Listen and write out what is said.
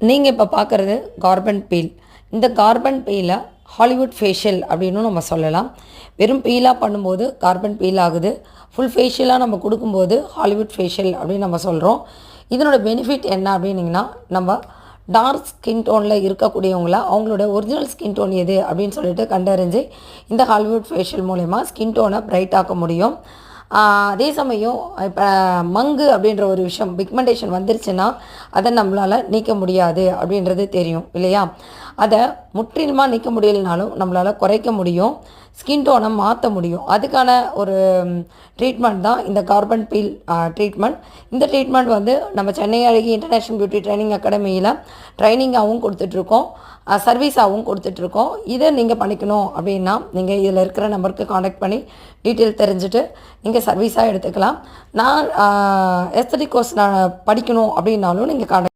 நீங்கள் இப்போ பார்க்குறது கார்பன் பீல். இந்த கார்பன் பீலை ஹாலிவுட் ஃபேஷியல் அப்படின்னு நம்ம சொல்லலாம். வெறும் பீலாக பண்ணும்போது கார்பன் பீல் ஆகுது. ஃபுல் ஃபேஷியலாக நம்ம கொடுக்கும்போது ஹாலிவுட் ஃபேஷியல் அப்படின்னு நம்ம சொல்கிறோம். இதனோட பெனிஃபிட் என்ன அப்படின்னிங்கன்னா, நம்ம டார்க் ஸ்கின் டோனில் இருக்கக்கூடியவங்கள அவங்களோட ஒரிஜினல் ஸ்கின் டோன் எது அப்படின்னு சொல்லிட்டு கண்டறிஞ்சு இந்த ஹாலிவுட் ஃபேஷியல் மூலயமா ஸ்கின் டோனை பிரைட் ஆக்க முடியும். அதே சமயம் இப்போ மங்கு அப்படின்ற ஒரு விஷயம் பிக்மெண்டேஷன் வந்துருச்சுன்னா அதை நம்மளால் நீக்க முடியாது அப்படின்றது தெரியும் இல்லையா? அதை முற்றிலுமாக நீக்க முடியலைனாலும் நம்மளால் குறைக்க முடியும், ஸ்கின் டோனை மாற்ற முடியும். அதுக்கான ஒரு ட்ரீட்மெண்ட் தான் இந்த கார்பன் பீல் ட்ரீட்மெண்ட். இந்த ட்ரீட்மெண்ட் வந்து நம்ம சென்னை அழகி இன்டர்நேஷ்னல் பியூட்டி ட்ரைனிங் அகாடமியில் ட்ரைனிங்காகவும் கொடுத்துட்ருக்கோம், சர்வீஸாகவும் கொடுத்துட்ருக்கோம். இதை நீங்கள் பண்ணிக்கணும் அப்படின்னா நீங்கள் இதில் இருக்கிற நம்பருக்கு காண்டாக்ட் பண்ணி டீட்டெயில் தெரிஞ்சுட்டு நீங்கள் சர்வீஸாக எடுத்துக்கலாம். நான் எஸ்தட்டிக் கோர்ஸ் நான் படிக்கணும் அப்படின்னாலும் நீங்கள் காண்டாக்ட்